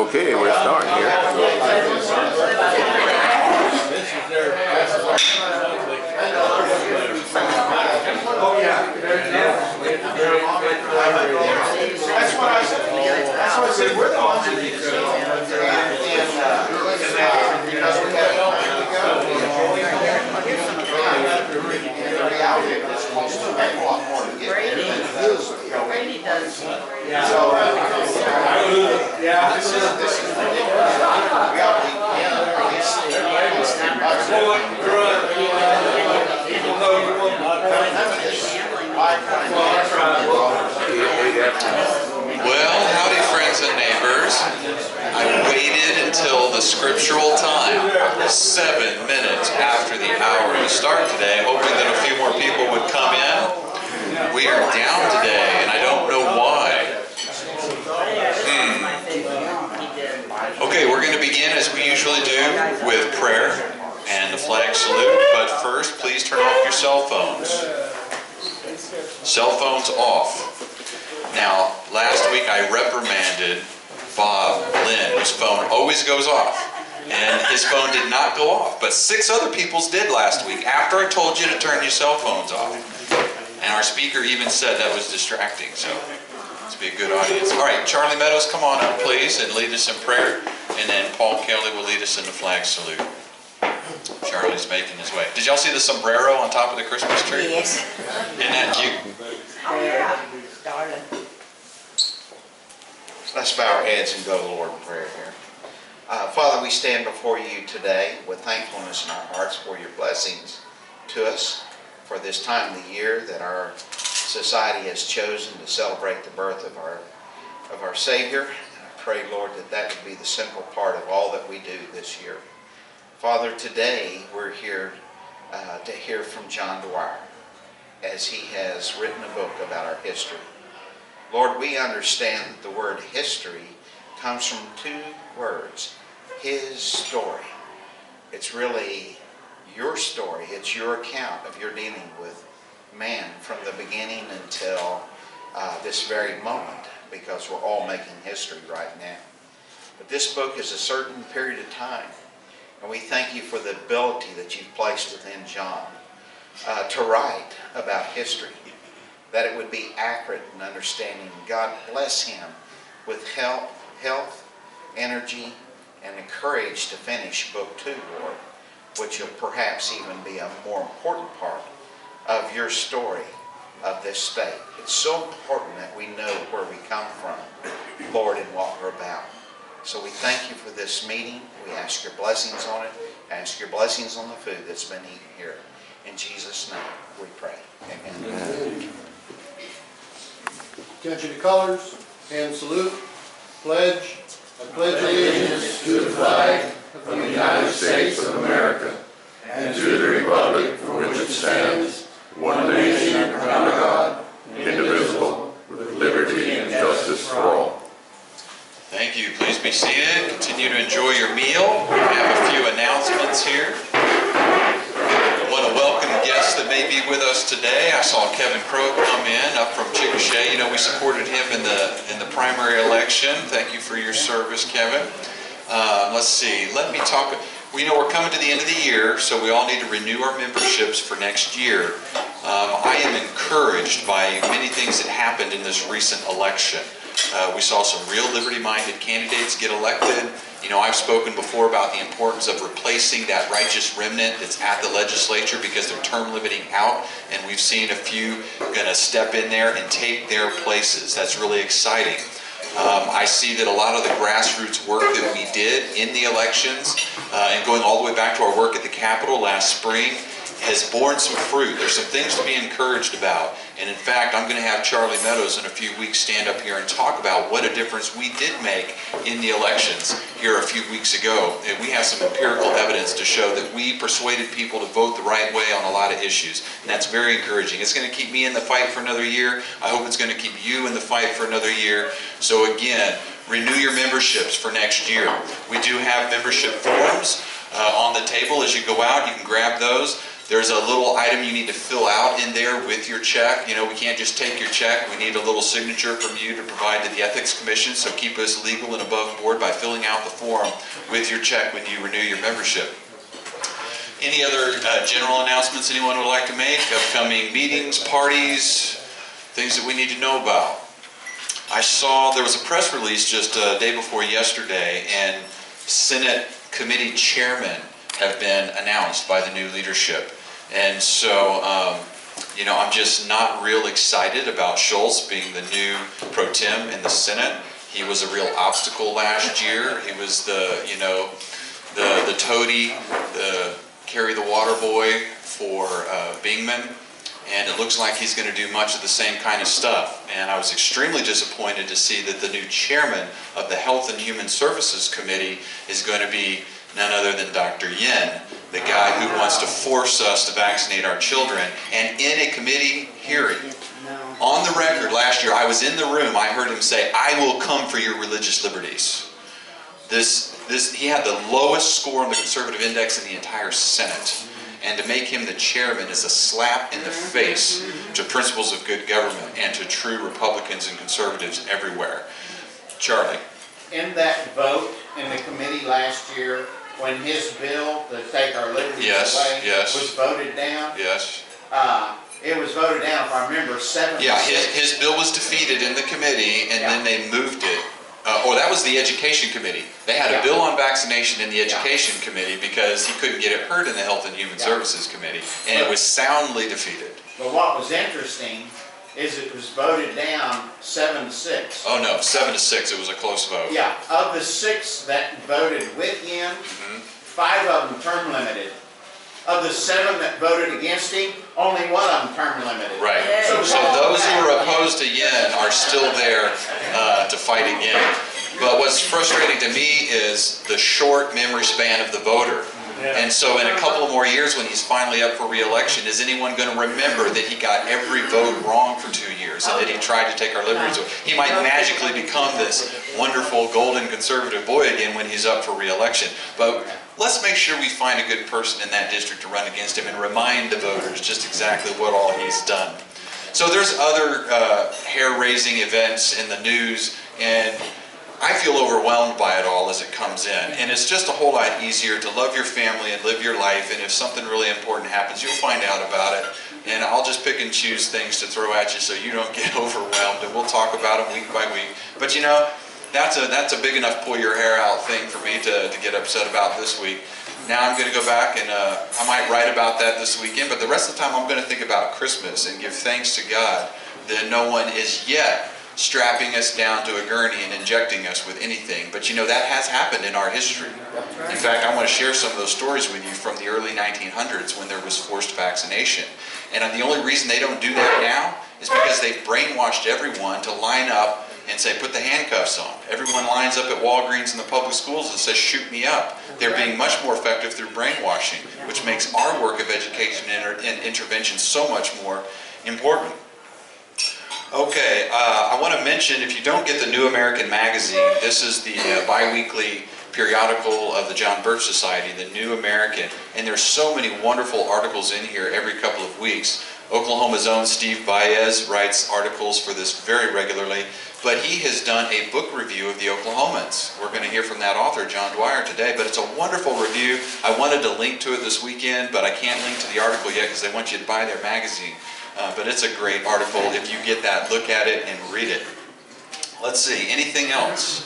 Okay, we're starting here. That's what I said. That's what I said. We're the ones that need to go. Brady does. Yeah, this is Well, howdy friends and neighbors. I waited until the scriptural time, 7 minutes after the hour to start today, hoping that a few more people would come in. We are down today, and I don't know why. Okay, we're going to begin as we usually do with prayer and the flag salute, but first please turn off your cell phones. Cell phones off. Now, last week I reprimanded Bob Lynn, whose phone always goes off, and his phone did not go off, but 6 other people's did last week after I told you to turn your cell phones off. And our speaker even said that was distracting, so let's be a good audience. All right, Charlie Meadows, come on up, please, and lead us in prayer, and then Paul Kelly will lead us in the flag salute. Charlie's making his way. Did y'all see the sombrero on top of the Christmas tree? Yes. Isn't that cute? Oh, yeah. Darling. Let's bow our heads and go to the Lord in prayer here. Father, we stand before you today with thankfulness in our hearts for your blessings to us for this time of the year that our society has chosen to celebrate the birth of our Savior. I pray, Lord, that would be the central part of all that we do this year. Father, today we're here to hear from John Dwyer as he has written a book about our history. Lord, we understand that the word history comes from 2 words, his story. It's really your story. It's your account of your dealing with man from the beginning until this very moment, because we're all making history right now. But this book is a certain period of time, and we thank you for the ability that you've placed within John to write about history, that it would be accurate and understanding. God bless him with health, energy, and the courage to finish Book 2, Lord, which will perhaps even be a more important part of your story of this state. It's so important that we know where we come from, Lord, and what we're about. So we thank you for this meeting. We ask your blessings on it. Ask your blessings on the food that's been eaten here. In Jesus' name we pray. Amen. Attention to colors, hand salute, pledge. I pledge allegiance to the flag of the United States of America and to the republic for which it stands, one nation under God, indivisible, with liberty and justice for all. Thank you. Please be seated. Continue to enjoy your meal. We have a few announcements here. I want to welcome guests that may be with us today. I saw Kevin Crow come in up from Chickasha. You know, we supported him in the primary election. Thank you for your service, Kevin. Let's see. Let me talk. We know we're coming to the end of the year, so we all need to renew our memberships for next year. I am encouraged by many things that happened in this recent election. We saw some real liberty-minded candidates get elected. You know, I've spoken before about the importance of replacing that righteous remnant that's at the legislature because they're term limiting out, and we've seen a few going to step in there and take their places. That's really exciting. I see that a lot of the grassroots work that we did in the elections and going all the way back to our work at the Capitol last spring has borne some fruit. There's some things to be encouraged about. And in fact, I'm going to have Charlie Meadows in a few weeks stand up here and talk about what a difference we did make in the elections here a few weeks ago. And we have some empirical evidence to show that we persuaded people to vote the right way on a lot of issues. And that's very encouraging. It's going to keep me in the fight for another year. I hope it's going to keep you in the fight for another year. So again, renew your memberships for next year. We do have membership forms on the table as you go out. You can grab those. There's a little item you need to fill out in there with your check. You know, we can't just take your check. We need a little signature from you to provide to the Ethics Commission, so keep us legal and above board by filling out the form with your check when you renew your membership. Any other general announcements anyone would like to make? Upcoming meetings, parties, things that we need to know about? I saw there was a press release just a day before yesterday, and Senate committee chairmen have been announced by the new leadership. And so, you know, I'm just not real excited about Schultz being the new pro tem in the Senate. He was a real obstacle last year. He was the, you know, the toady, the carry the water boy for Bingman. And it looks like he's going to do much of the same kind of stuff. And I was extremely disappointed to see that the new chairman of the Health and Human Services Committee is going to be none other than Dr. Yin, the guy who wants to force us to vaccinate our children. And in a committee hearing, on the record last year, I was in the room, I heard him say, "I will come for your religious liberties." He had the lowest score on the conservative index in the entire Senate. And to make him the chairman is a slap in the face to principles of good government and to true Republicans and conservatives everywhere. Charlie. In that vote in the committee last year, when his bill to take our liberties away was voted down, it was voted down, if I remember, 7-6. Yeah, his bill was defeated in the committee, and then they moved it. That was the Education Committee. They had a bill on vaccination in the Education Committee because he couldn't get it heard in the Health and Human Services Committee, and it was soundly defeated. But what was interesting is it was voted down 7-6. Oh no, 7-6. It was a close vote. Yeah, of the 6 that voted with Yin, 5 of them term limited. Of the 7 that voted against him, only 1 of them term limited. Right. So those who are opposed to Yin are still there to fight again. But what's frustrating to me is the short memory span of the voter. And so in a couple of more years when he's finally up for re-election, is anyone going to remember that he got every vote wrong for 2 years and that he tried to take our liberties away? He might magically become this wonderful golden conservative boy again when he's up for re-election. But let's make sure we find a good person in that district to run against him and remind the voters just exactly what all he's done. So there's other hair-raising events in the news, and I feel overwhelmed by it all as it comes in. And it's just a whole lot easier to love your family and live your life, and if something really important happens, you'll find out about it. And I'll just pick and choose things to throw at you so you don't get overwhelmed, and we'll talk about them week by week. But you know, that's a big enough pull your hair out thing for me to get upset about this week. Now I'm going to go back and I might write about that this weekend, but the rest of the time I'm going to think about Christmas and give thanks to God that no one is yet strapping us down to a gurney and injecting us with anything. But you know, that has happened in our history. In fact, I want to share some of those stories with you from the early 1900s when there was forced vaccination. And the only reason they don't do that now is because they've brainwashed everyone to line up and say, put the handcuffs on. Everyone lines up at Walgreens in the public schools and says, shoot me up. They're being much more effective through brainwashing, which makes our work of education and intervention so much more important. Okay, I want to mention, if you don't get the New American Magazine, this is the bi-weekly periodical of the John Birch Society, the New American, and there's so many wonderful articles in here every couple of weeks. Oklahoma's own Steve Baez writes articles for this very regularly, but he has done a book review of the Oklahomans. We're going to hear from that author, John Dwyer, today, but it's a wonderful review. I wanted to link to it this weekend, but I can't link to the article yet because they want you to buy their magazine. But it's a great article. If you get that, look at it and read it. Let's see, anything else?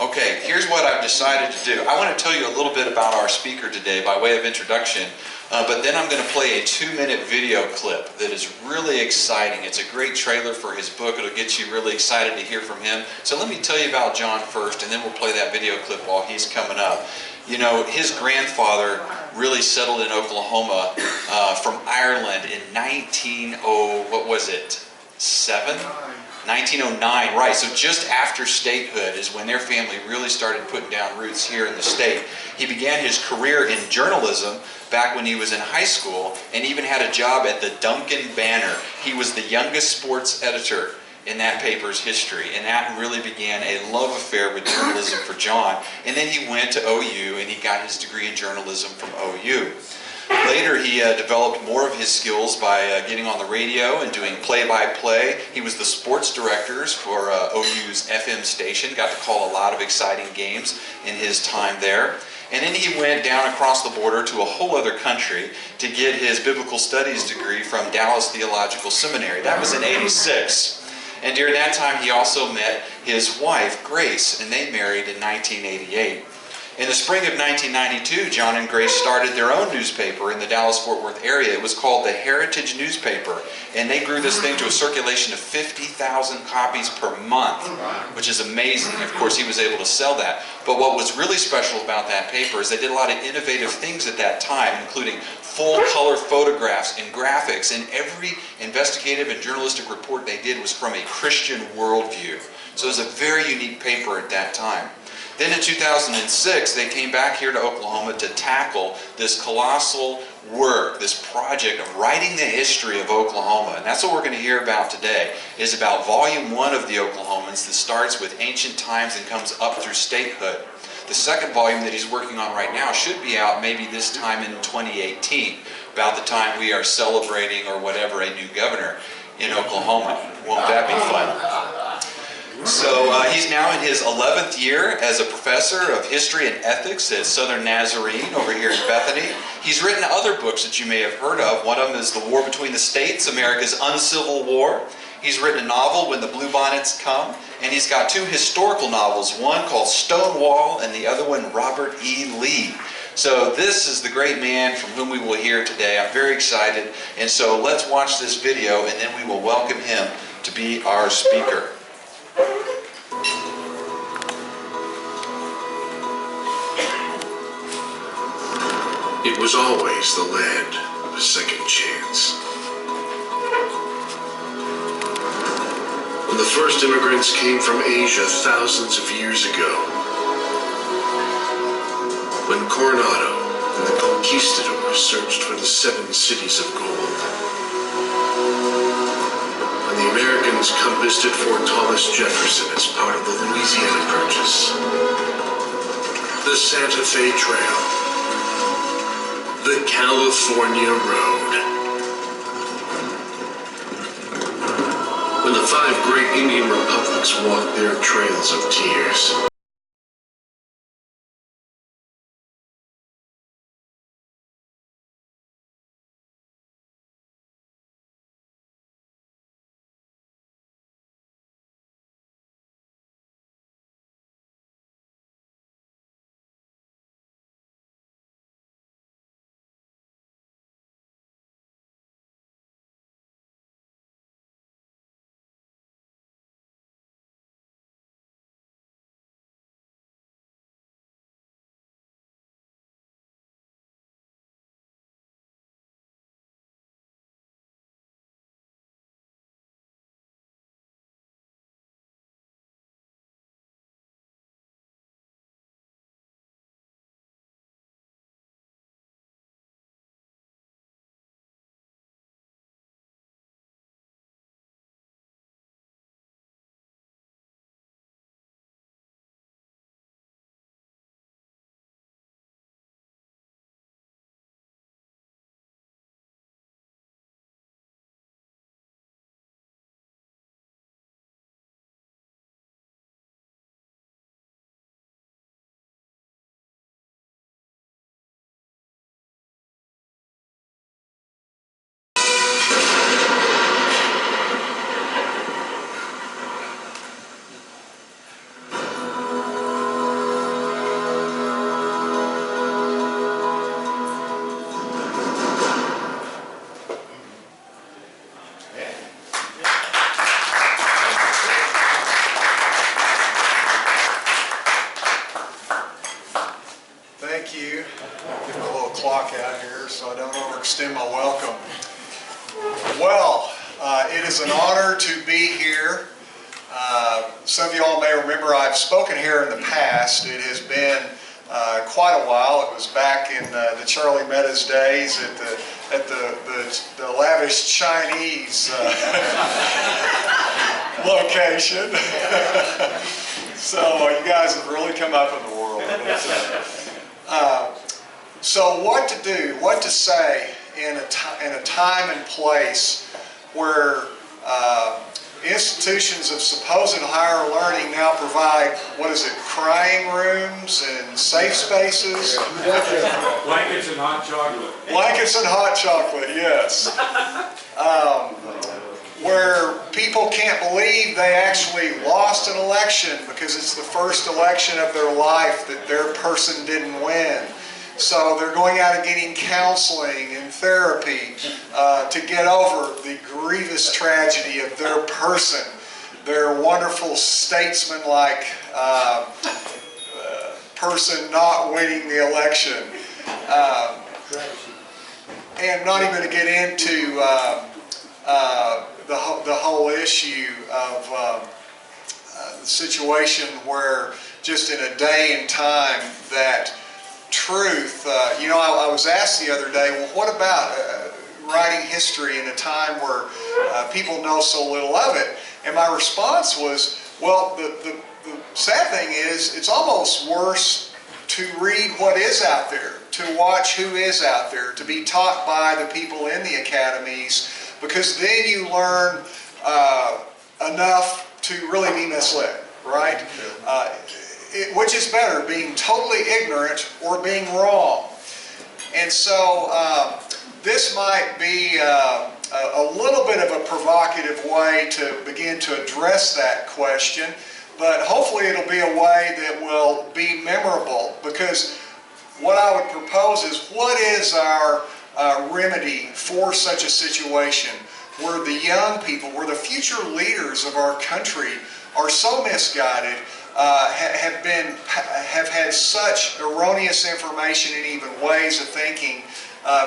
Okay, here's what I've decided to do. I want to tell you a little bit about our speaker today by way of introduction, but then I'm going to play a 2-minute video clip that is really exciting. It's a great trailer for his book. It'll get you really excited to hear from him. So let me tell you about John first, and then we'll play that video clip while he's coming up. You know, his grandfather really settled in Oklahoma from Ireland in 1909, right. So just after statehood is when their family really started putting down roots here in the state. He began his career in journalism back when he was in high school and even had a job at the Duncan Banner. He was the youngest sports editor in that paper's history, and that really began a love affair with journalism for John. And then he went to OU and he got his degree in journalism from OU. Later, he developed more of his skills by getting on the radio and doing play-by-play. He was the sports directors for OU's FM station, got to call a lot of exciting games in his time there. And then he went down across the border to a whole other country to get his biblical studies degree from Dallas Theological Seminary. That was in '86. And during that time, he also met his wife, Grace, and they married in 1988. In the spring of 1992, John and Grace started their own newspaper in the Dallas-Fort Worth area. It was called the Heritage Newspaper, and they grew this thing to a circulation of 50,000 copies per month, which is amazing. Of course, he was able to sell that. But what was really special about that paper is they did a lot of innovative things at that time, including full-color photographs and graphics, and every investigative and journalistic report they did was from a Christian worldview. So it was a very unique paper at that time. Then in 2006, they came back here to Oklahoma to tackle this colossal work, this project of writing the history of Oklahoma. And that's what we're going to hear about today, is about Volume 1 of the Oklahomans that starts with ancient times and comes up through statehood. The second volume that he's working on right now should be out maybe this time in 2018, about the time we are celebrating or whatever a new governor in Oklahoma. Won't that be fun? So he's now in his 11th year as a professor of history and ethics at Southern Nazarene over here in Bethany. He's written other books that you may have heard of. One of them is The War Between the States, America's Uncivil War. He's written a novel, When the Bluebonnets Come, and he's got two historical novels, one called Stonewall and the other one, Robert E. Lee. So this is the great man from whom we will hear today. I'm very excited. And so let's watch this video, and then we will welcome him to be our speaker. It was always the land of a second chance. When the first immigrants came from Asia thousands of years ago, when Coronado and the conquistadors searched for the 7 cities of gold, when the Americans compassed at Fort Thomas Jefferson as part of the Louisiana Purchase, the Santa Fe Trail, the California Road. When the 5 great Indian republics walked their trails of tears. Extend my welcome. Well, it is an honor to be here. Some of you all may remember I've spoken here in the past. It has been quite a while. It was back in the Charlie Meadows days at the lavish Chinese location. So you guys have really come up in the world. So what to do, what to say in a time and place where institutions of supposed higher learning now provide, what is it, crying rooms and safe spaces? Blankets and hot chocolate. Blankets and hot chocolate, yes. Where people can't believe they actually lost an election because it's the first election of their life that their person didn't win. So they're going out and getting counseling and therapy to get over the grievous tragedy of their person, their wonderful statesman-like person not winning the election. And not even to get into the whole issue of the situation where just in a day and time that truth, I was asked the other day, well, what about writing history in a time where people know so little of it? And my response was, well, the sad thing is it's almost worse to read what is out there, to watch who is out there, to be taught by the people in the academies, because then you learn enough to really be misled, right? Which is better, being totally ignorant or being wrong? And so this might be a little bit of a provocative way to begin to address that question, but hopefully it'll be a way that will be memorable, because what I would propose is, what is our remedy for such a situation where the young people, where the future leaders of our country are so misguided, have had such erroneous information and even ways of thinking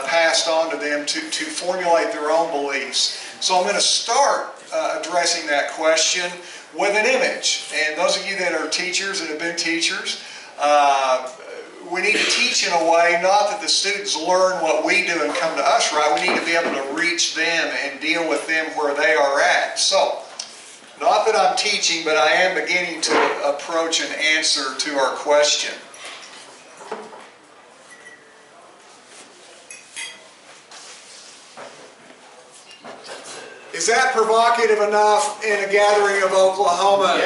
passed on to them to formulate their own beliefs. So I'm going to start addressing that question with an image. And those of you that are teachers and have been teachers, we need to teach in a way, not that the students learn what we do and come to us, right? We need to be able to reach them and deal with them where they are at. So, not that I'm teaching, but I am beginning to approach an answer to our question. Is that provocative enough in a gathering of Oklahomans?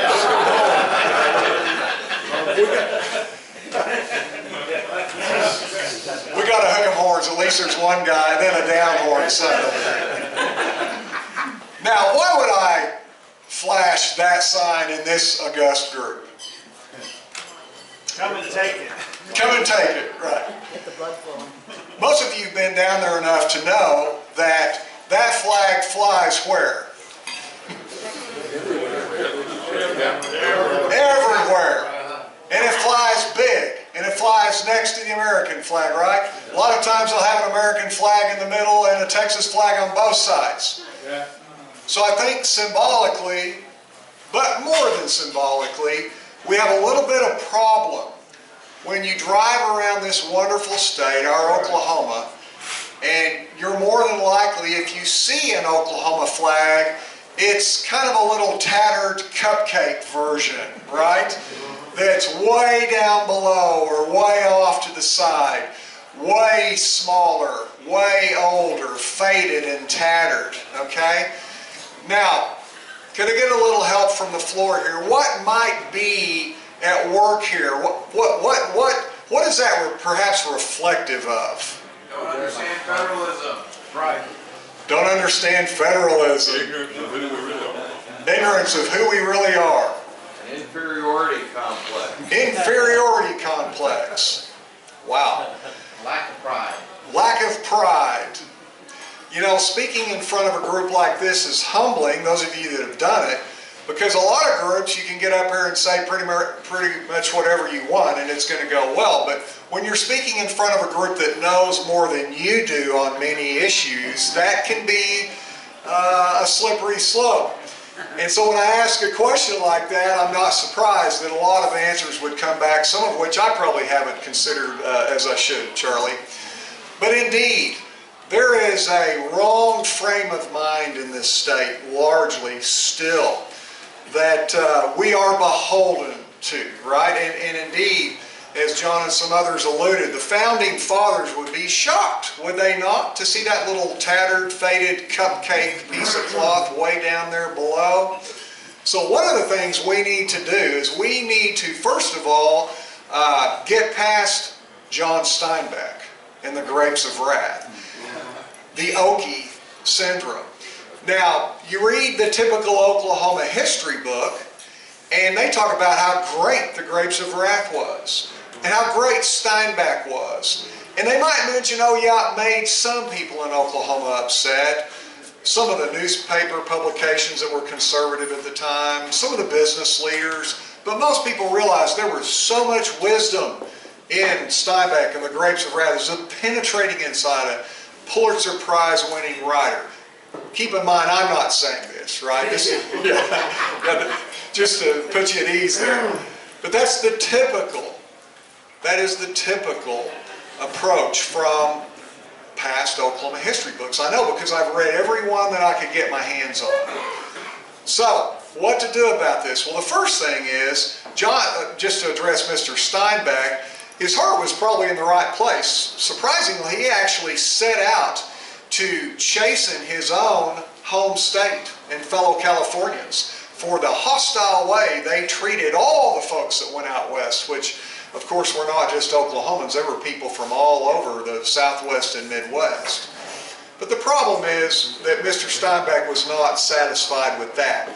We got to hook 'em horns. At least there's one guy, and then a down horn suddenly. Now, why would I flash that sign in this august group? Come and take it. Come and take it, right. Get the blood flowing. Most of you have been down there enough to know that that flag flies where? Everywhere. And it flies big. And it flies next to the American flag, right? A lot of times they'll have an American flag in the middle and a Texas flag on both sides. Yeah. So I think symbolically, but more than symbolically, we have a little bit of problem when you drive around this wonderful state, our Oklahoma, and you're more than likely, if you see an Oklahoma flag, it's kind of a little tattered cupcake version, right? That's way down below or way off to the side, way smaller, way older, faded and tattered, okay? Now, could I get a little help from the floor here? What might be at work here? What is that perhaps reflective of? Don't understand federalism. Right. Don't understand federalism. Ignorance of who we really are. An inferiority complex. Inferiority complex. Wow. Lack of pride. Lack of pride. You know, speaking in front of a group like this is humbling, those of you that have done it, because a lot of groups you can get up here and say pretty much whatever you want and it's going to go well. But when you're speaking in front of a group that knows more than you do on many issues, that can be a slippery slope. And so when I ask a question like that, I'm not surprised that a lot of answers would come back, some of which I probably haven't considered as I should, Charlie. But indeed, there is a wrong frame of mind in this state, largely still, that we are beholden to, right? And indeed, as John and some others alluded, the founding fathers would be shocked, would they not, to see that little tattered, faded cupcake piece of cloth way down there below? So one of the things we need to do is we need to, first of all, get past John Steinbeck and the grapes of wrath, the Okie syndrome. Now, you read the typical Oklahoma history book, and they talk about how great the grapes of wrath was, and how great Steinbeck was. And they might mention, oh yeah, it made some people in Oklahoma upset. Some of the newspaper publications that were conservative at the time, some of the business leaders, but most people realized there was so much wisdom in Steinbeck and the grapes of wrath. There's a penetrating insight, a Pulitzer Prize winning writer. Keep in mind, I'm not saying this, right? Just to put you at ease there. But that's the typical, that is the typical approach from past Oklahoma history books. I know because I've read every one that I could get my hands on. So, what to do about this? Well, the first thing is, John, just to address Mr. Steinbeck, his heart was probably in the right place. Surprisingly, he actually set out to chasten his own home state and fellow Californians for the hostile way they treated all the folks that went out west, which of course were not just Oklahomans, they were people from all over the Southwest and Midwest. But the problem is that Mr. Steinbeck was not satisfied with that.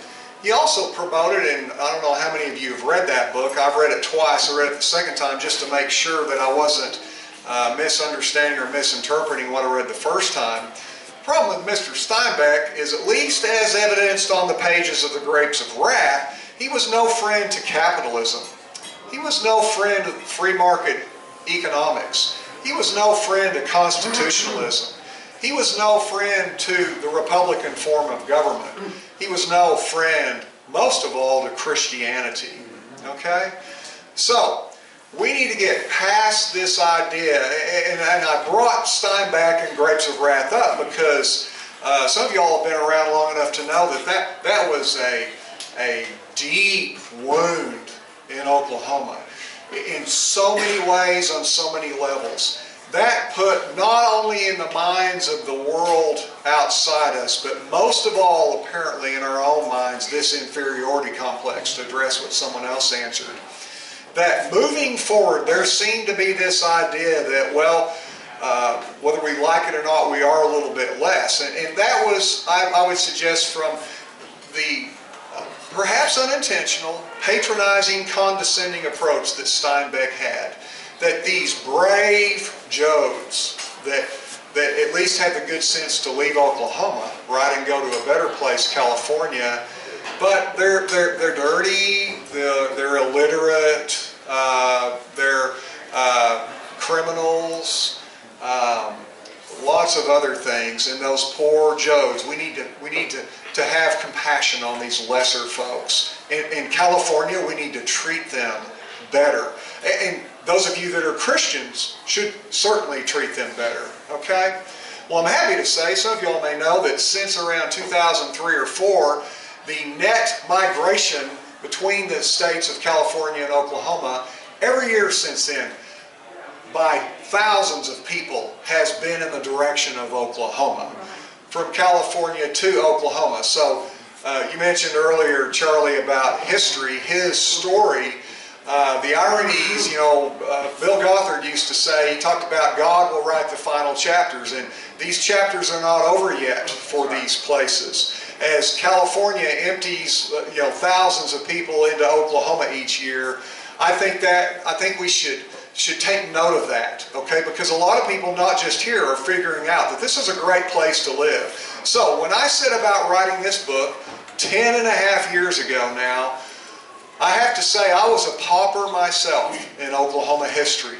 He also promoted, and I don't know how many of you have read that book, I've read it twice, I read it the second time just to make sure that I wasn't misunderstanding or misinterpreting what I read the first time. The problem with Mr. Steinbeck is, at least as evidenced on the pages of the Grapes of Wrath, he was no friend to capitalism. He was no friend of free market economics. He was no friend to constitutionalism. He was no friend to the Republican form of government. He was no friend, most of all, to Christianity. Okay? So, we need to get past this idea, and I brought Steinbeck and Grapes of Wrath up because some of y'all have been around long enough to know that was a deep wound in Oklahoma in so many ways, on so many levels. That put not only in the minds of the world outside us, but most of all, apparently, in our own minds, this inferiority complex, to address what someone else answered. That moving forward, there seemed to be this idea that, well, whether we like it or not, we are a little bit less. And that was, I would suggest, from the perhaps unintentional, patronizing, condescending approach that Steinbeck had. That these brave Joes that at least had the good sense to leave Oklahoma, right, and go to a better place, California, but they're dirty, they're illiterate, they're criminals, lots of other things, and those poor Joes. We need to have compassion on these lesser folks. In California, we need to treat them better. And those of you that are Christians should certainly treat them better, okay? Well, I'm happy to say, some of y'all may know that since around 2003 or 4, the net migration between the states of California and Oklahoma, every year since then, by thousands of people, has been in the direction of Oklahoma, from California to Oklahoma. So you mentioned earlier, Charlie, about history, his story. The ironies, you know, Bill Gothard used to say, he talked about God will write the final chapters, and these chapters are not over yet for these places. As California empties, you know, thousands of people into Oklahoma each year, I think we should take note of that, okay? Because a lot of people, not just here, are figuring out that this is a great place to live. So when I set about writing this book 10.5 years ago now, I have to say I was a pauper myself in Oklahoma history.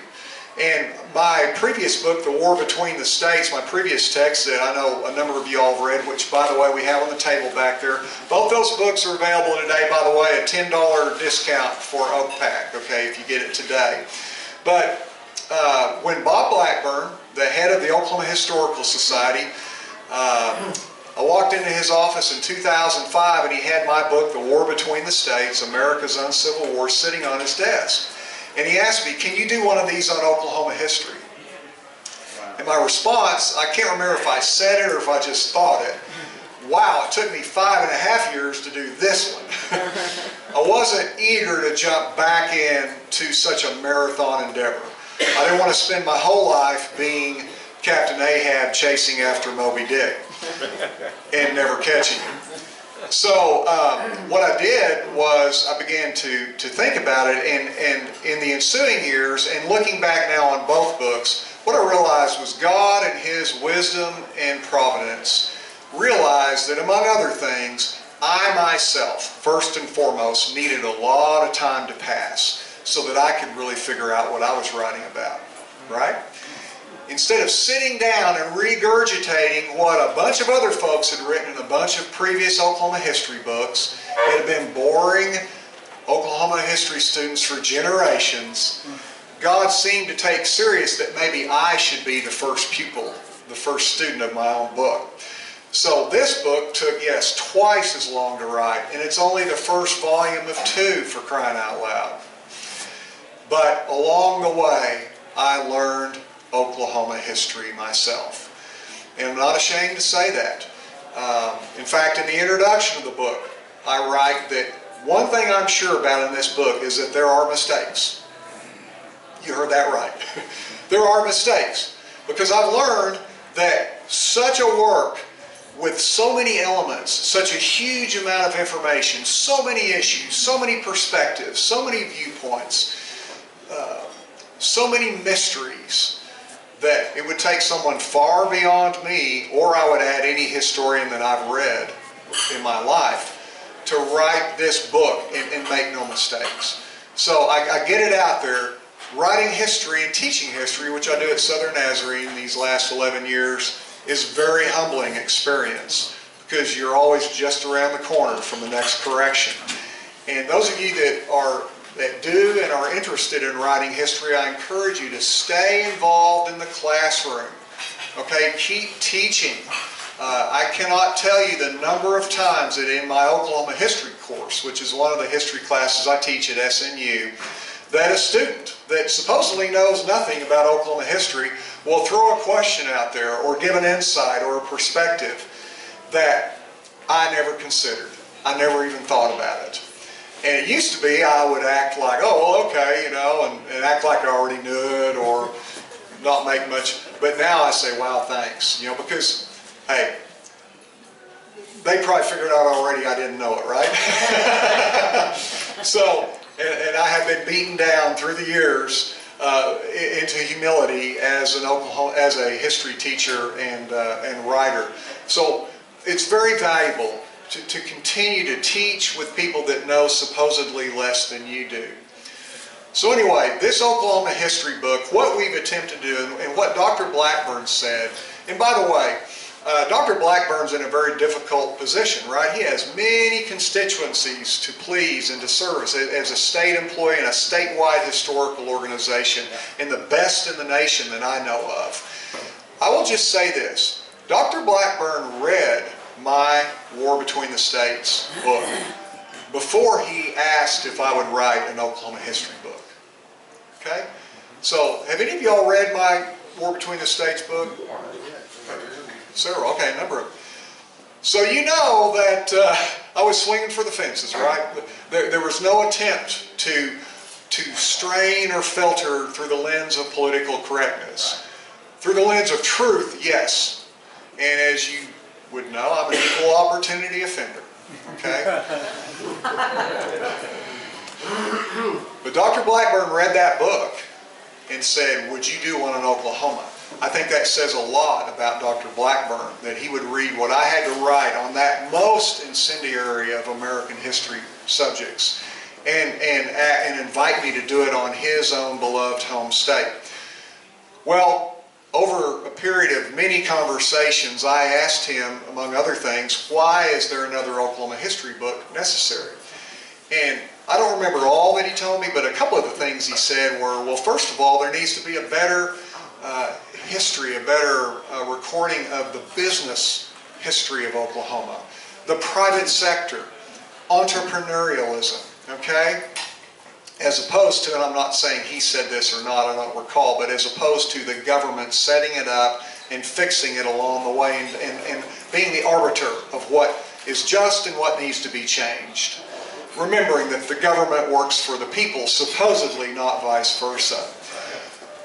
And my previous book, The War Between the States, my previous text that I know a number of you all have read, which, by the way, we have on the table back there. Both those books are available today, by the way, a $10 discount for OCPAC, okay, if you get it today. But when Bob Blackburn, the head of the Oklahoma Historical Society, I walked into his office in 2005 and he had my book, The War Between the States, America's Uncivil War, sitting on his desk. And he asked me, can you do one of these on Oklahoma history? And my response, I can't remember if I said it or if I just thought it. Wow, it took me 5.5 years to do this one. I wasn't eager to jump back into such a marathon endeavor. I didn't want to spend my whole life being Captain Ahab chasing after Moby Dick and never catching him. So what I did was I began to think about it, and in the ensuing years, and looking back now on both books, what I realized was God in His wisdom and providence realized that, among other things, I myself, first and foremost, needed a lot of time to pass so that I could really figure out what I was writing about, right? Instead of sitting down and regurgitating what a bunch of other folks had written in a bunch of previous Oklahoma history books that had been boring Oklahoma history students for generations, God seemed to take serious that maybe I should be the first pupil, the first student of my own book. So this book took, yes, twice as long to write, and it's only the first volume of 2, for crying out loud. But along the way, I learned Oklahoma history myself. And I'm not ashamed to say that. In fact, in the introduction of the book, I write that one thing I'm sure about in this book is that there are mistakes. You heard that right. There are mistakes. Because I've learned that such a work with so many elements, such a huge amount of information, so many issues, so many perspectives, so many viewpoints, so many mysteries, that it would take someone far beyond me, or I would add any historian that I've read in my life, to write this book and make no mistakes. So I get it out there. Writing history and teaching history, which I do at Southern Nazarene these last 11 years, is a very humbling experience because you're always just around the corner from the next correction. And those of you that do and are interested in writing history, I encourage you to stay involved in the classroom. Okay, keep teaching. I cannot tell you the number of times that in my Oklahoma history course, which is one of the history classes I teach at SNU, that a student that supposedly knows nothing about Oklahoma history will throw a question out there or give an insight or a perspective that I never considered. I never even thought about it. And it used to be I would act like, oh, well, okay, you know, and act like I already knew it or not make much. But now I say, wow, thanks, you know, because, hey, they probably figured out already I didn't know it, right? So, and I have been beaten down through the years into humility as a history teacher and writer. So it's very valuable to continue to teach with people that know supposedly less than you do. So anyway, this Oklahoma history book, what we've attempted to do and what Dr. Blackburn said, and by the way, Dr. Blackburn's in a very difficult position, right? He has many constituencies to please and to service as a state employee in a statewide historical organization, and the best in the nation that I know of. I will just say this. Dr. Blackburn read my War Between the States book before he asked if I would write an Oklahoma history book. Okay? So, have any of y'all read my War Between the States book? Several, okay, a number of them. So you know that I was swinging for the fences, right? There was no attempt to strain or filter through the lens of political correctness. Through the lens of truth, yes. And as you would know, I'm an equal opportunity offender, okay? But Dr. Blackburn read that book and said, would you do one in Oklahoma? I think that says a lot about Dr. Blackburn, that he would read what I had to write on that most incendiary of American history subjects and invite me to do it on his own beloved home state. Well, over a period of many conversations, I asked him, among other things, why is there another Oklahoma history book necessary? And I don't remember all that he told me, but a couple of the things he said were, well, first of all, there needs to be a better history, a better recording of the business history of Oklahoma, the private sector, entrepreneurialism, okay? as opposed to, and I'm not saying he said this or not, I don't recall, but as opposed to the government setting it up and fixing it along the way and being the arbiter of what is just and what needs to be changed. Remembering that the government works for the people, supposedly, not vice versa.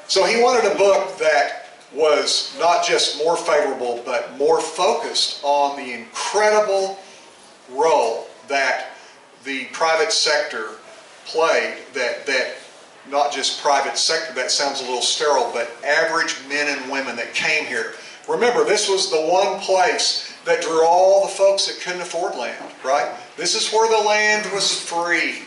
So he wanted a book that was not just more favorable, but more focused on the incredible role that the private sector played, that not just private sector, that sounds a little sterile, but average men and women that came here. Remember, this was the one place that drew all the folks that couldn't afford land, right? This is where the land was free,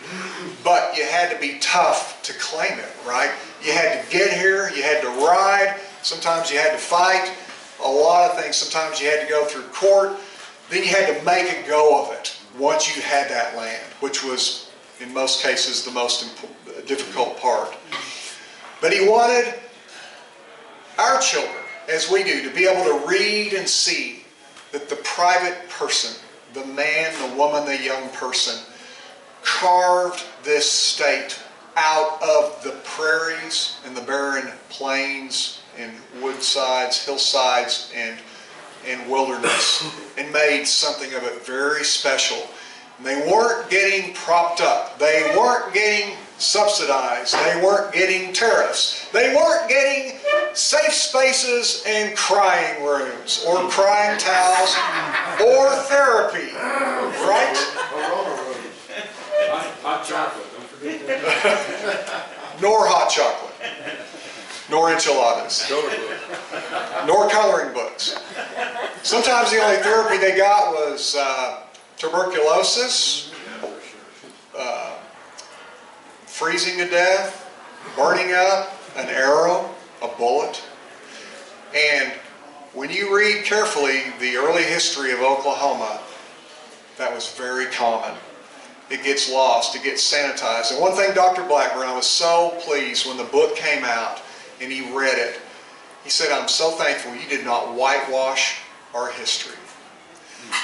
but you had to be tough to claim it, right? You had to get here, you had to ride, sometimes you had to fight, a lot of things, sometimes you had to go through court, then you had to make a go of it once you had that land, which was, in most cases, the most difficult part. But he wanted our children, as we do, to be able to read and see that the private person, the man, the woman, the young person, carved this state out of the prairies and the barren plains and woodsides, hillsides, and wilderness, and made something of it very special. And they weren't getting propped up. They weren't getting subsidized. They weren't getting tariffs. They weren't getting safe spaces and crying rooms or crying towels or therapy, right? Hot chocolate, don't forget that. Nor hot chocolate. Nor enchiladas. Nor coloring books. Sometimes the only therapy they got was tuberculosis, freezing to death, burning up, an arrow, a bullet. And when you read carefully the early history of Oklahoma, that was very common. It gets lost, it gets sanitized. And one thing, Dr. Blackburn, I was so pleased when the book came out and he read it. He said, "I'm so thankful you did not whitewash our history."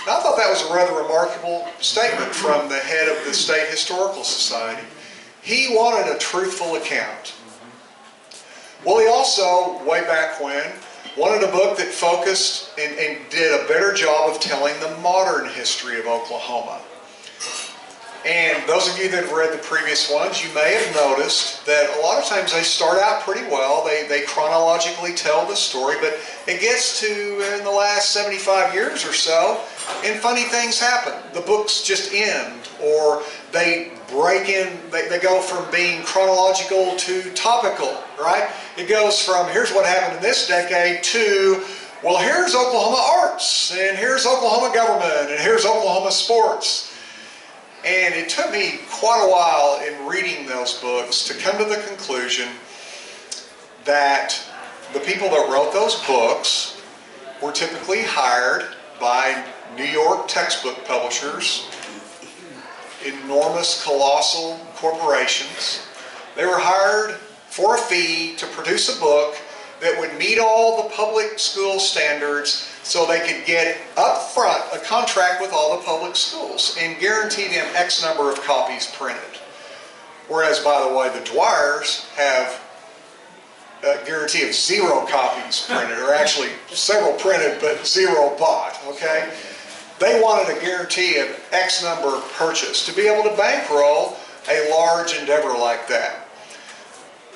Now, I thought that was a rather remarkable statement from the head of the State Historical Society. He wanted a truthful account. Well, he also, way back when, wanted a book that focused and did a better job of telling the modern history of Oklahoma. And those of you that have read the previous ones, you may have noticed that a lot of times they start out pretty well. They chronologically tell the story, but it gets to in the last 75 years or so, and funny things happen. The books just end, or they break in, they go from being chronological to topical, right? It goes from here's what happened in this decade to, well, here's Oklahoma arts, and here's Oklahoma government, and here's Oklahoma sports. And it took me quite a while in reading those books to come to the conclusion that the people that wrote those books were typically hired by New York textbook publishers, enormous, colossal corporations. They were hired for a fee to produce a book that would meet all the public school standards so they could get up front a contract with all the public schools and guarantee them X number of copies printed. Whereas, by the way, the Dwyers have a guarantee of 0 copies printed, or actually several printed but 0 bought, okay? They wanted a guarantee of X number purchased to be able to bankroll a large endeavor like that.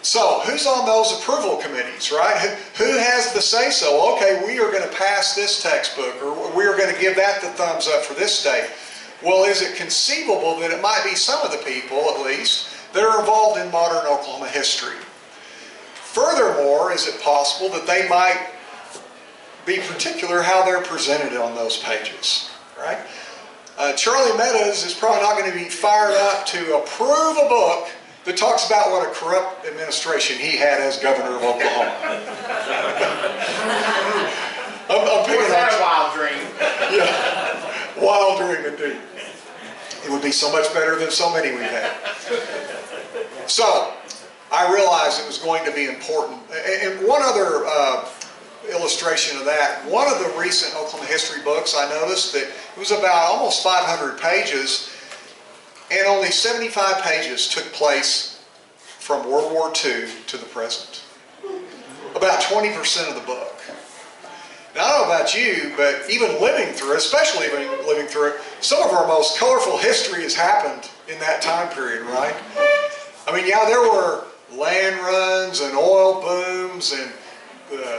So, who's on those approval committees, right? Who has the say-so? Okay, we are going to pass this textbook, or we are going to give that the thumbs up for this state. Well, is it conceivable that it might be some of the people, at least, that are involved in modern Oklahoma history? Furthermore, is it possible that they might be particular how they're presented on those pages, right? Charlie Meadows is probably not going to be fired up to approve a book that talks about what a corrupt administration he had as governor of Oklahoma. I'm picking Was that a wild dream? Yeah, wild dream indeed. It would be so much better than so many we've had. So, I realized it was going to be important. And one other illustration of that, one of the recent Oklahoma history books, I noticed that it was about almost 500 pages, and only 75 pages took place from World War II to the present. About 20% of the book. Now, I don't know about you, but even living through it, especially living through it, some of our most colorful history has happened in that time period, right? I mean, yeah, there were land runs and oil booms and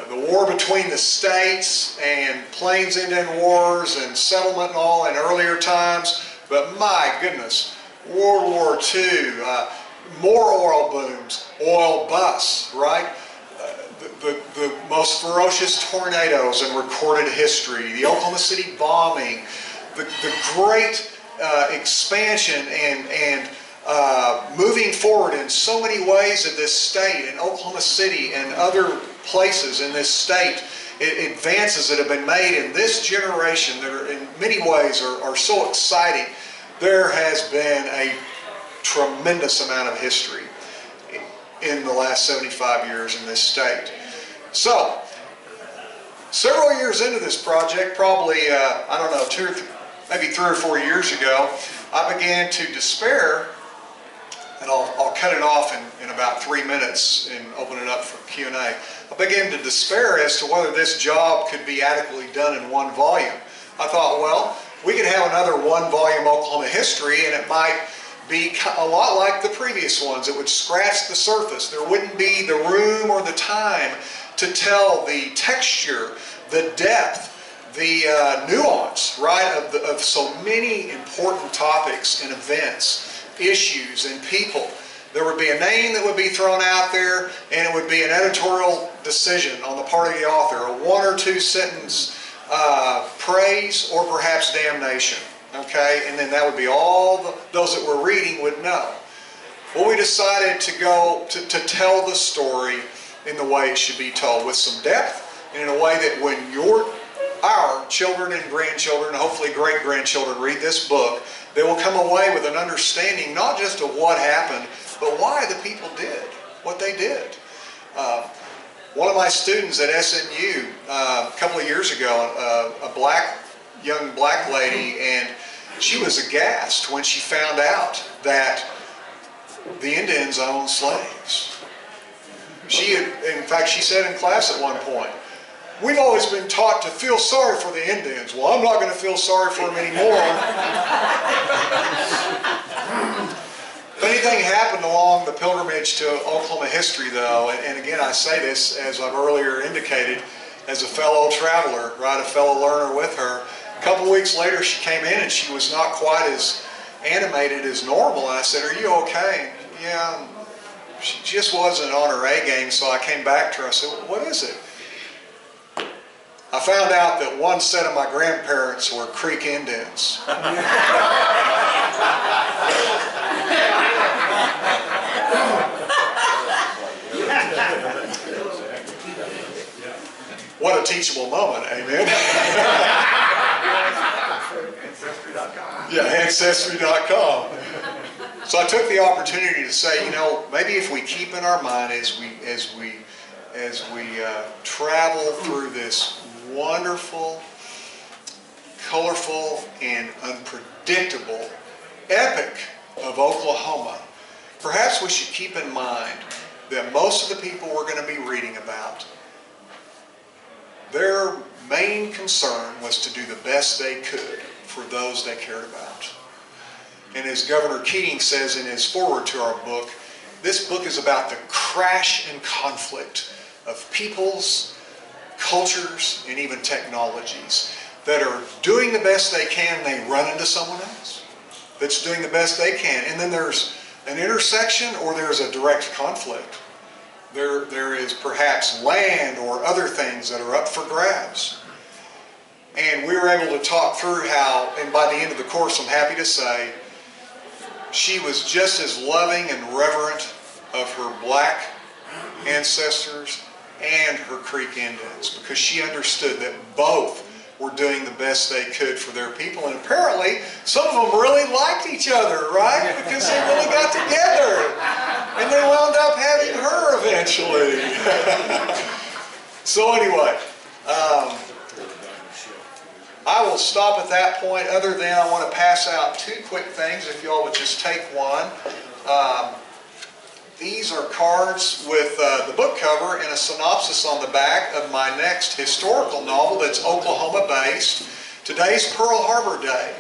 the war between the states and Plains-Indian Wars and settlement and all in earlier times, but my goodness, World War II, more oil booms, oil busts, right? The most ferocious tornadoes in recorded history, the Oklahoma City bombing, the great expansion and moving forward in so many ways of this state, in Oklahoma City and other places in this state, advances that have been made in this generation that are in many ways are so exciting. There has been a tremendous amount of history in the last 75 years in this state. So, several years into this project, probably, I don't know, maybe 3 or 4 years ago, I began to despair, and I'll cut it off in about 3 minutes and open it up for Q&A. I began to despair as to whether this job could be adequately done in one volume. I thought, well, we could have another one-volume Oklahoma history, and it might be a lot like the previous ones. It would scratch the surface. There wouldn't be the room or the time to tell the texture, the depth, the nuance, right, of so many important topics and events, issues and people. There would be a name that would be thrown out there, and it would be an editorial decision on the part of the author, a 1 or 2 sentence praise or perhaps damnation, okay? And then that would be all those that were reading would know. Well, we decided to go to tell the story in the way it should be told, with some depth, and in a way that when our children and grandchildren, hopefully great-grandchildren, read this book, they will come away with an understanding not just of what happened, but why the people did what they did. One of my students at SNU a couple of years ago, a young black lady, and she was aghast when she found out that the Indians owned slaves. In fact, she said in class at one point, "We've always been taught to feel sorry for the Indians." Well, I'm not going to feel sorry for them anymore. If anything happened along the pilgrimage to Oklahoma history, though, and again I say this as I've earlier indicated, as a fellow traveler, right, a fellow learner with her, a couple weeks later she came in and she was not quite as animated as normal. And I said, "Are you okay?" "Yeah." She just wasn't on her A game, so I came back to her. I said, "What is it?" I found out that one set of my grandparents were Creek Indians. What a teachable moment, amen? Ancestry.com. Yeah, Ancestry.com. So I took the opportunity to say, maybe if we keep in our mind as we travel through this wonderful, colorful, and unpredictable epic of Oklahoma, perhaps we should keep in mind that most of the people we're going to be reading about, their main concern was to do the best they could for those they cared about. And as Governor Keating says in his foreword to our book, this book is about the crash and conflict of peoples, cultures, and even technologies that are doing the best they can, and they run into someone else that's doing the best they can. And then there's an intersection, or there's a direct conflict. There is perhaps land or other things that are up for grabs. And we were able to talk through how, and by the end of the course, I'm happy to say, she was just as loving and reverent of her black ancestors and her Creek Indians, because she understood that both were doing the best they could for their people. And apparently, some of them really liked each other, right? Because they really got together. And they wound up having her eventually. So anyway, I will stop at that point, other than I want to pass out 2 quick things, if you all would just take one. these are cards with the book cover and a synopsis on the back of my next historical novel that's Oklahoma-based, Today's Pearl Harbor Day.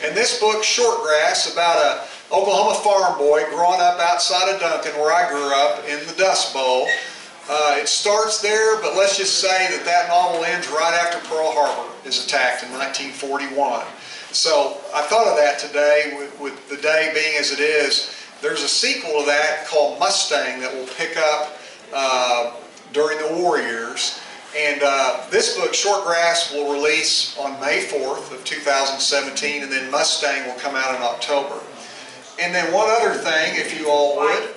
And this book, Shortgrass, about a Oklahoma farm boy growing up outside of Duncan, where I grew up, in the Dust Bowl. It starts there, but let's just say that that novel ends right after Pearl Harbor is attacked in 1941. So I thought of that today, with the day being as it is. There's a sequel to that called Mustang that will pick up during the war years. And this book, Shortgrass, will release on May 4th of 2017, and then Mustang will come out in October. And then one other thing, if you all would,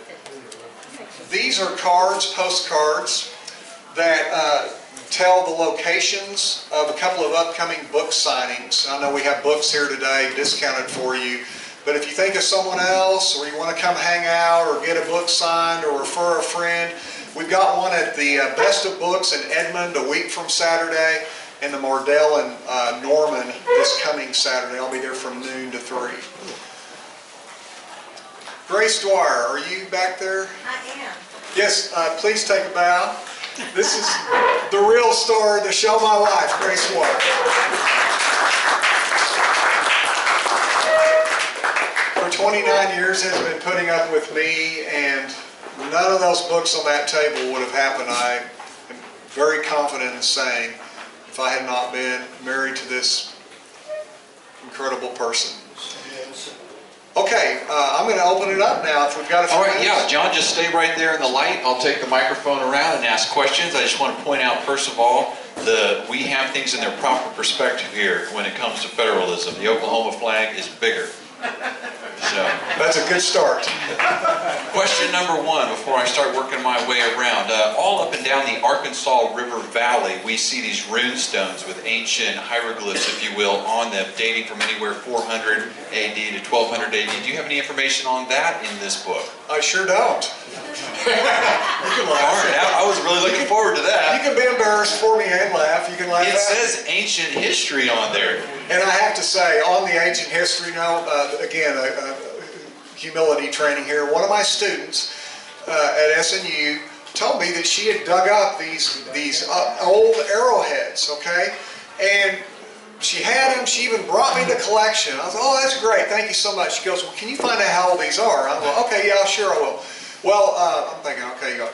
these are cards, postcards, that tell the locations of a couple of upcoming book signings. I know we have books here today discounted for you, but if you think of someone else, or you want to come hang out, or get a book signed, or refer a friend, we've got one at the Best of Books in Edmond a week from Saturday, and the Mardell in Norman this coming Saturday. I'll be there from noon to 3. Grace Dwyer, are you back there? I am. Yes, please take a bow. This is the real star of the show, my wife, Grace Dwyer. For 29 years has been putting up with me, and none of those books on that table would have happened. I am very confident in saying, if I had not been married to this incredible person. Okay, I'm going to open it up now if we've got a few minutes. Yeah, John, just stay right there in the light. I'll take the microphone around and ask questions. I just want to point out, first of all, we have things in their proper perspective here when it comes to federalism. The Oklahoma flag is bigger. So that's a good start. Question number 1, before I start working my way around. All up and down the Arkansas River Valley, we see these rune stones with ancient hieroglyphs, if you will, on them, dating from anywhere 400 AD to 1200 AD. Do you have any information on that in this book? I sure don't. You can laugh. Darn, I was really looking forward to that. You can be embarrassed for me and laugh. You can laugh. It says ancient history on there. And I have to say, on the ancient history note, again, humility training here, one of my students at SNU told me that she had dug up these old arrowheads, okay? And she had them. She even brought me the collection. I was like, oh, that's great. Thank you so much. She goes, well, can you find out how old these are? I'm like, okay, yeah, sure I will. Well, I'm thinking, okay, you got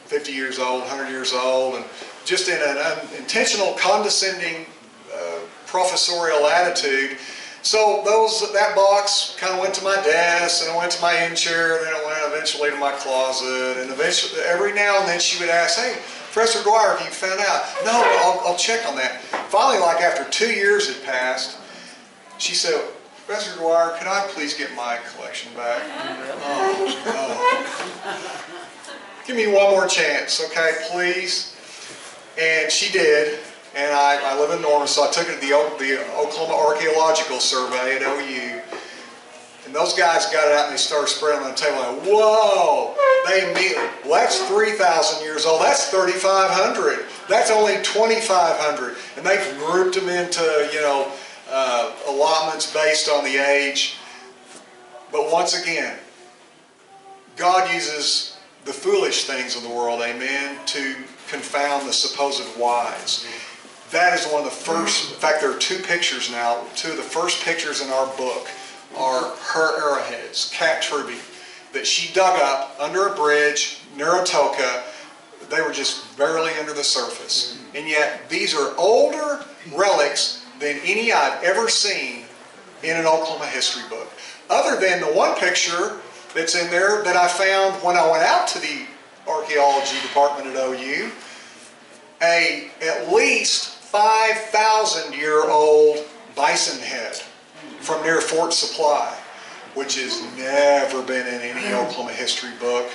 50 years old, 100 years old, and just in an unintentional, condescending, professorial attitude. So that box kind of went to my desk, and it went to my end chair, then it went eventually to my closet, and eventually, every now and then she would ask, hey, Professor Dwyer, have you found out? No, I'll check on that. Finally, like after 2 years had passed, she said, Professor Dwyer, could I please get my collection back? Give me one more chance, okay, please? And she did. And I live in Norman, so I took it to the Oklahoma Archaeological Survey at OU. And those guys got it out and they started spreading on the table. Like, whoa! They immediately, well, that's 3,000 years old. That's 3,500. That's only 2,500. And they've grouped them into, allotments based on the age. But once again, God uses the foolish things of the world, amen, to confound the supposed wise. That is one of the first, in fact, there are 2 pictures now. 2 of the first pictures in our book are her arrowheads, Cat Truby, that she dug up under a bridge near Atoka. They were just barely under the surface. And yet, these are older relics than any I've ever seen in an Oklahoma history book. Other than the one picture that's in there that I found when I went out to the archaeology department at OU, at least 5,000-year-old bison head from near Fort Supply, which has never been in any Oklahoma history book.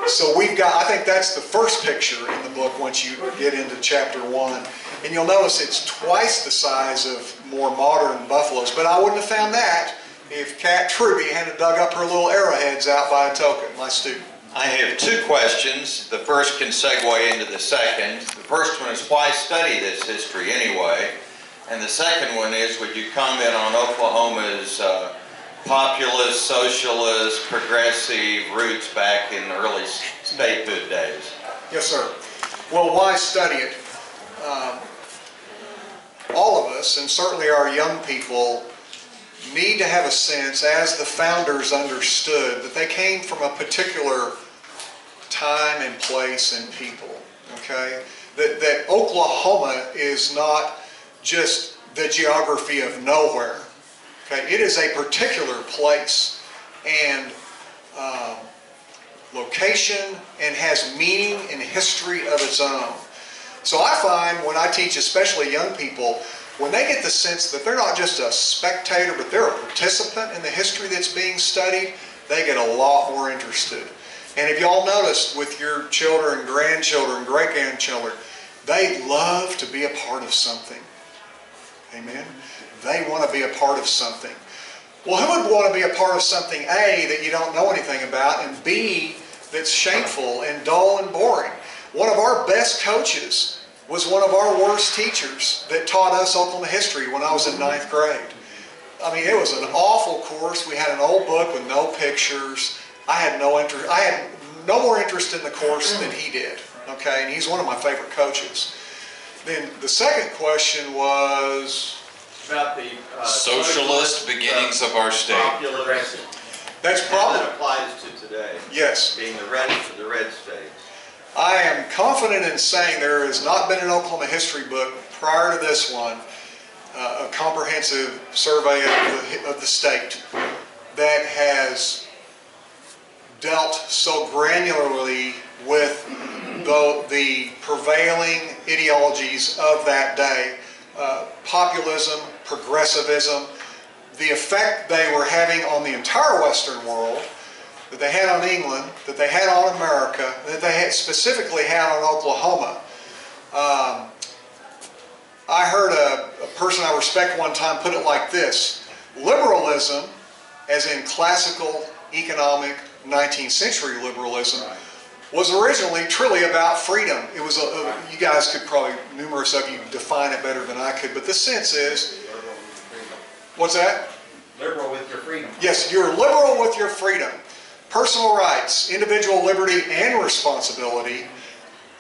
So we've got, I think that's the first picture in the book once you get into chapter 1. And you'll notice it's twice the size of more modern buffaloes, but I wouldn't have found that if Cat Truby hadn't dug up her little arrowheads out by Atoka, my student. I have 2 questions. The first can segue into the second. The first one is, why study this history anyway? And the second one is, would you comment on Oklahoma's populist, socialist, progressive roots back in early statehood days. Yes, sir. Well, why study it? All of us, and certainly our young people, need to have a sense, as the founders understood, that they came from a particular time and place and people, okay? That Oklahoma is not just the geography of nowhere, okay? It is a particular place and location and has meaning and history of its own. So I find when I teach, especially young people, when they get the sense that they're not just a spectator, but they're a participant in the history that's being studied, they get a lot more interested. And if y'all noticed with your children, grandchildren, great-grandchildren, they love to be a part of something. Amen? They want to be a part of something. Well, who would want to be a part of something, A, that you don't know anything about, and B, that's shameful and dull and boring? One of our best coaches was one of our worst teachers that taught us Oklahoma history when I was in 9th grade. I mean, it was an awful course. We had an old book with no pictures. I had no interest. I had no more interest in the course than he did. Okay, and he's one of my favorite coaches. Then the second question was About the Socialist beginnings of our state. progressive. that's probably That applies to today, yes. being the red states. I am confident in saying there has not been an Oklahoma history book prior to this one, a comprehensive survey of the state, that has dealt so granularly with the prevailing ideologies of that day, populism, progressivism, the effect they were having on the entire Western world, that they had on England, that they had on America, that they had specifically had on Oklahoma. I heard a person I respect one time put it like this: liberalism, as in classical economic 19th century liberalism, was originally truly about freedom. It was, you guys could probably, numerous of you, define it better than I could, but the sense is, what's that? Liberal with your freedom. Yes, you're liberal with your freedom. Personal rights, individual liberty and responsibility,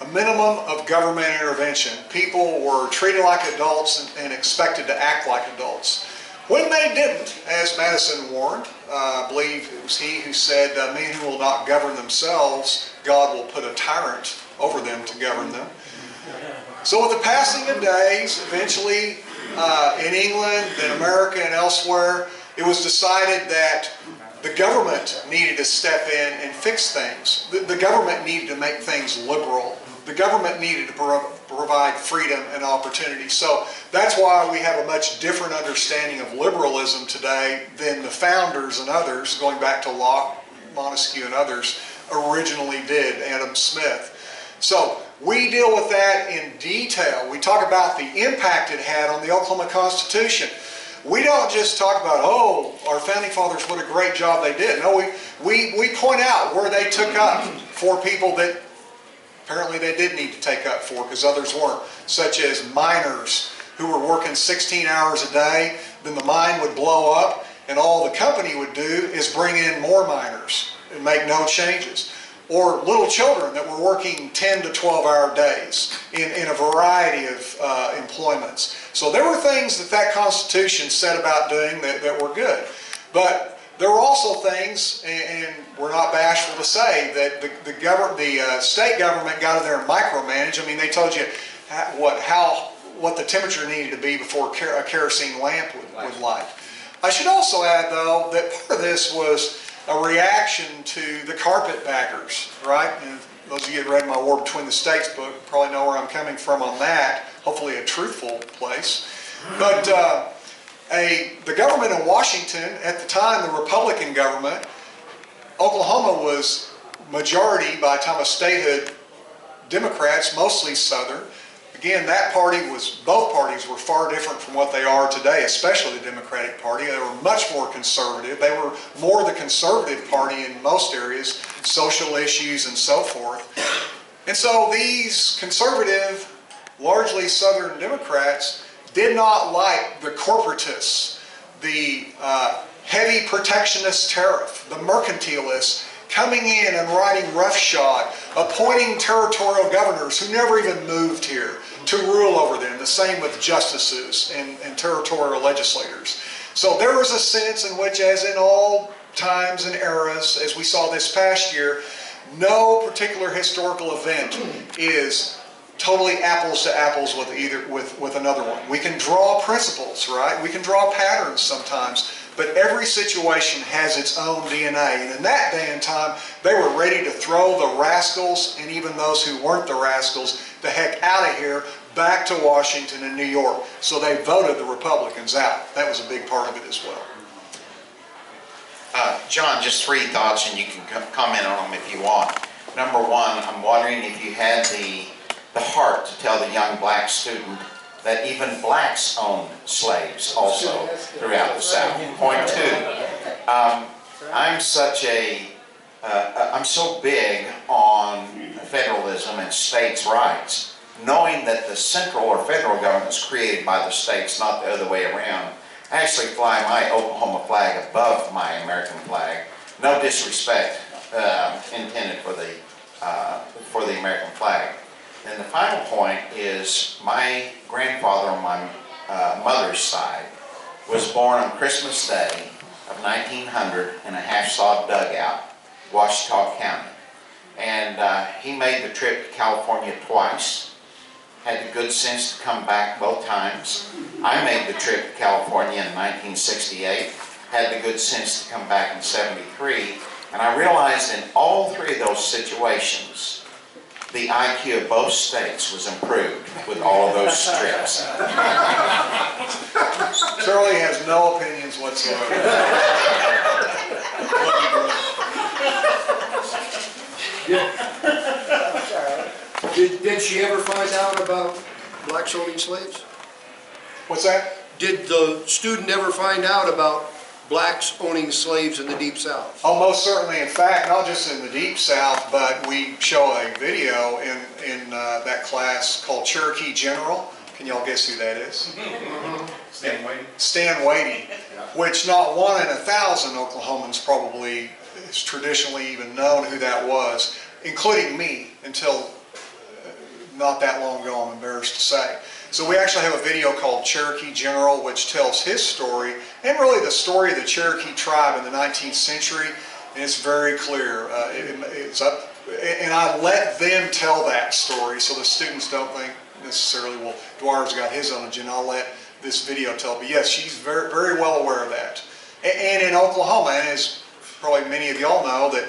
a minimum of government intervention. People were treated like adults and expected to act like adults. When they didn't, as Madison warned, I believe it was he who said, men who will not govern themselves, God will put a tyrant over them to govern them. So with the passing of days, eventually in England, in America and elsewhere, it was decided that the government needed to step in and fix things. The government needed to make things liberal. The government needed to provide freedom and opportunity. So that's why we have a much different understanding of liberalism today than the founders and others, going back to Locke, Montesquieu and others, originally did, Adam Smith. So we deal with that in detail. We talk about the impact it had on the Oklahoma Constitution. We don't just talk about, oh, our founding fathers, what a great job they did. No, we point out where they took up for people that apparently they did need to take up for because others weren't, such as miners who were working 16 hours a day. Then the mine would blow up and all the company would do is bring in more miners and make no changes. Or little children that were working 10 to 12-hour days in a variety of employments. So there were things that Constitution said about doing that were good. But there were also things, and we're not bashful to say, that the state government got in there and micromanaged. I mean, they told you what the temperature needed to be before a kerosene lamp would light. I should also add, though, that part of this was a reaction to the carpetbaggers, right? And those of you that read my War Between the States book probably know where I'm coming from on that, hopefully a truthful place. But the government in Washington, at the time, the Republican government, Oklahoma was majority, by the time of statehood, Democrats, mostly Southern. Again, both parties were far different from what they are today, especially the Democratic Party. They were much more conservative. They were more the conservative party in most areas, social issues and so forth. And so these conservative, largely Southern Democrats did not like the corporatists, the heavy protectionist tariff, the mercantilists coming in and riding roughshod, appointing territorial governors who never even moved here to rule over them. The same with justices and territorial legislators. So there was a sense in which, as in all times and eras, as we saw this past year, no particular historical event is totally apples to apples with another one. We can draw principles, right? We can draw patterns sometimes, but every situation has its own DNA. And in that day and time, they were ready to throw the rascals, and even those who weren't the rascals, the heck out of here, back to Washington and New York. So they voted the Republicans out. That was a big part of it as well. John, just 3 thoughts, and you can comment on them if you want. Number one, I'm wondering if you had the heart to tell the young black student that even blacks owned slaves also throughout the South. Point 2, I'm so big on federalism and states' rights, knowing that the central or federal government is created by the states, not the other way around. I actually fly my Oklahoma flag above my American flag. No disrespect intended for the American flag. And the final point is my grandfather on my mother's side was born on Christmas Day of 1900 in a half-sod dugout, Ouachita County. And he made the trip to California twice. Had the good sense to come back both times. I made the trip to California in 1968, had the good sense to come back in 73, and I realized in all 3 of those situations, the IQ of both states was improved with all of those trips. Charlie has no opinions whatsoever. Did she ever find out about blacks owning slaves? What's that? Did the student ever find out about blacks owning slaves in the Deep South? Oh, most certainly. In fact, not just in the Deep South, but we show a video in that class called Cherokee General. Can y'all guess who that is? Stan Wade. Stan Wade, which not 1 in 1,000 Oklahomans probably has traditionally even known who that was, including me, until not that long ago, I'm embarrassed to say. So we actually have a video called Cherokee General, which tells his story, and really the story of the Cherokee tribe in the 19th century, and it's very clear. It's up, and I let them tell that story so the students don't think necessarily, well, Dwyer's got his own agenda. I'll let this video tell, but yes, she's very, very well aware of that. And in Oklahoma, and as probably many of y'all know, that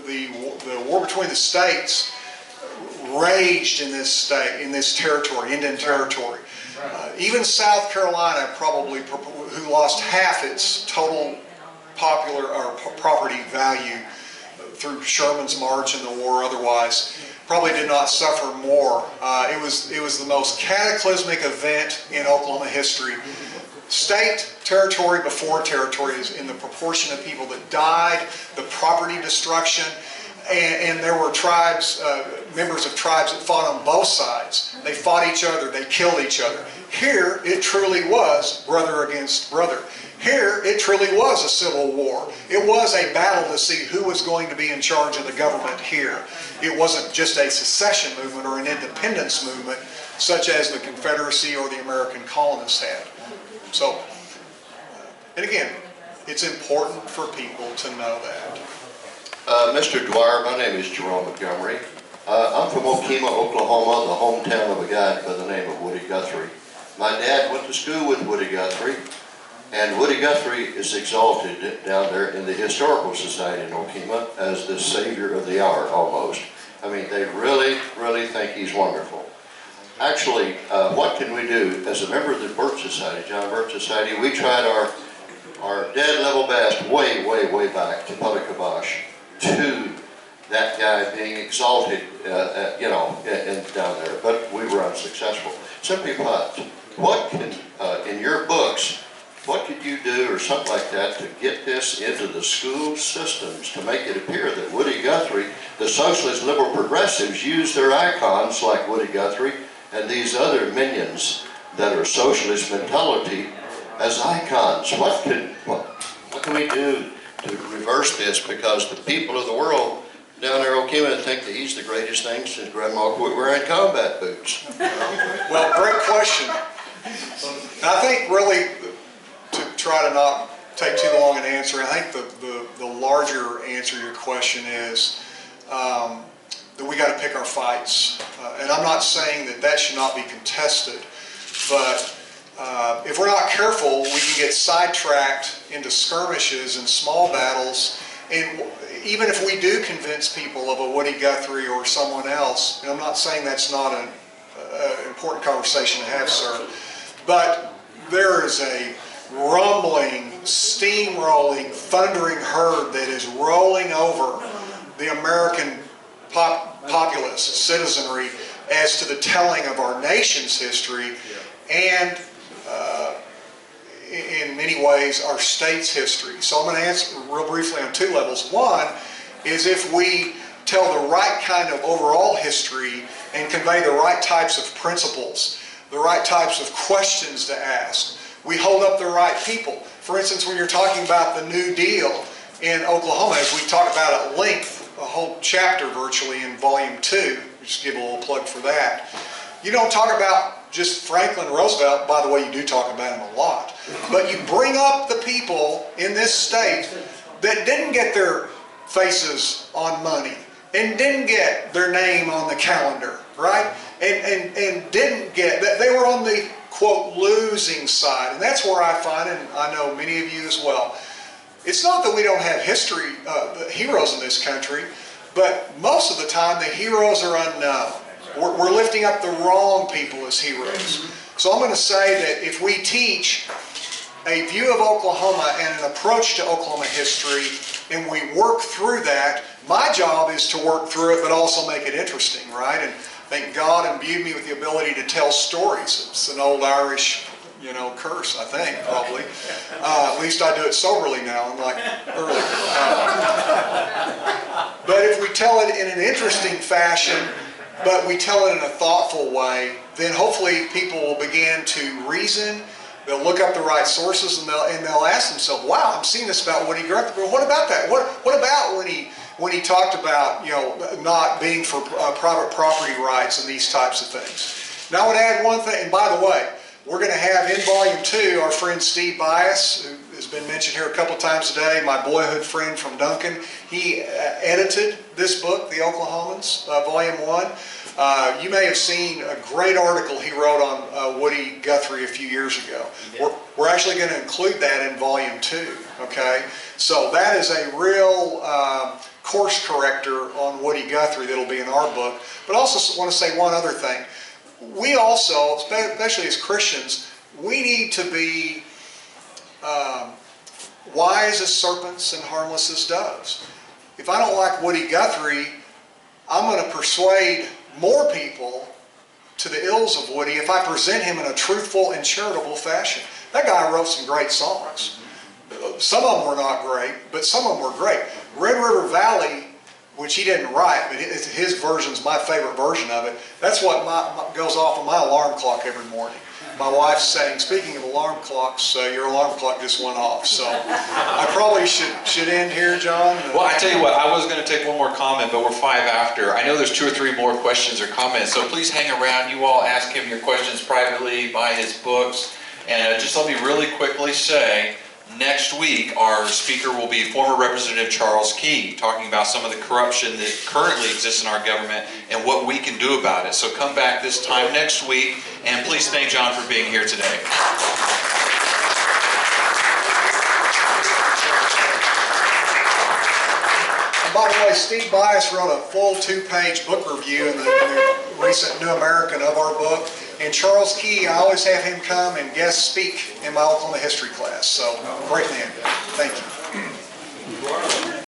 the war between the states raged in this state, in this territory, Indian territory. Even South Carolina, probably, who lost half its total property value through Sherman's march in the war, otherwise, probably did not suffer more. It was the most cataclysmic event in Oklahoma history. State, territory before territory is in the proportion of people that died, the property destruction, and there were tribes, members of tribes that fought on both sides. They fought each other, they killed each other. Here, it truly was brother against brother. Here, it truly was a civil war. It was a battle to see who was going to be in charge of the government here. It wasn't just a secession movement or an independence movement, such as the Confederacy or the American colonists had. So, and again, it's important for people to know that. Mr. Dwyer, my name is Jerome Montgomery. I'm from Okemah, Oklahoma, the hometown of a guy by the name of Woody Guthrie. My dad went to school with Woody Guthrie, and Woody Guthrie is exalted down there in the Historical Society in Okemah as the savior of the hour, almost. I mean, they really, really think he's wonderful. Actually, what can we do? As a member of the Birch Society, John Birch Society, we tried our dead level best way, way, way back to Putticabosh, to that guy being exalted, down there, but we were unsuccessful. Simply put, what can, in your books, what could you do or something like that to get this into the school systems to make it appear that Woody Guthrie, the socialist liberal progressives, use their icons like Woody Guthrie and these other minions that are socialist mentality as icons? What can we do to reverse this? Because the people of the world down there in Okima think that he's the greatest thing since Grandma quit wearing combat boots. Well, great question. And I think really, to try to not take too long in answering, I think the larger answer to your question is that we got to pick our fights. And I'm not saying that that should not be contested, but if we're not careful, we can get sidetracked into skirmishes and small battles. And even if we do convince people of a Woody Guthrie or someone else, and I'm not saying that's not an important conversation to have, sir, but there is a rumbling, steamrolling, thundering herd that is rolling over the American populace, citizenry, as to the telling of our nation's history and in many ways our state's history. So I'm going to answer real briefly on two levels. One is if we tell the right kind of overall history and convey the right types of principles, the right types of questions to ask, we hold up the right people. For instance, when you're talking about the New Deal in Oklahoma, as we talk about at length, a whole chapter virtually in Volume 2, just give a little plug for that, you don't talk about just Franklin Roosevelt. By the way, you do talk about him a lot. But you bring up the people in this state that didn't get their faces on money and didn't get their name on the calendar, right? And didn't get, they were on the, quote, losing side. And that's where I find, and I know many of you as well, it's not that we don't have history, heroes in this country, but most of the time the heroes are unknown. We're lifting up the wrong people as heroes. So I'm going to say that if we teach a view of Oklahoma and an approach to Oklahoma history, and we work through that, my job is to work through it, but also make it interesting, right? And thank God imbued me with the ability to tell stories. It's an old Irish, curse, I think, probably. At least I do it soberly now, unlike earlier. But if we tell it in an interesting fashion, but we tell it in a thoughtful way, then hopefully people will begin to reason. They'll look up the right sources and they'll ask themselves, "Wow, I'm seeing this about Woody Guthrie. But what about that? What about when he talked about not being for private property rights and these types of things?" Now I would add one thing, and by the way, we're going to have in Volume 2 our friend Steve Bias, who has been mentioned here a couple times today, my boyhood friend from Duncan. He edited this book, The Oklahomans, Volume 1. You may have seen a great article he wrote on Woody Guthrie a few years ago. We're actually going to include that in Volume 2, okay? So that is a real course corrector on Woody Guthrie that'll be in our book. But I also want to say one other thing. We also, especially as Christians, we need to be wise as serpents and harmless as doves. If I don't like Woody Guthrie, I'm going to persuade more people to the ills of Woody if I present him in a truthful and charitable fashion. That guy wrote some great songs. Some of them were not great, but some of them were great. Red River Valley, which he didn't write, but his version's my favorite version of it. That's what goes off on my alarm clock every morning. My wife's saying, speaking of alarm clocks, your alarm clock just went off. So I probably should end here, John. Well, I tell you what, I was going to take one more comment, but we're 5 after. I know there's 2 or 3 more questions or comments, so please hang around. You all ask him your questions privately, buy his books. And just let me really quickly say, next week our speaker will be former Representative Charles Key, talking about some of the corruption that currently exists in our government and what we can do about it. So come back this time next week, and please thank John for being here today. And by the way, Steve Bias wrote a full 2-page book review in the recent New American of our book. And Charles Key, I always have him come and guest speak in my Oklahoma history class. So, great man. Thank you.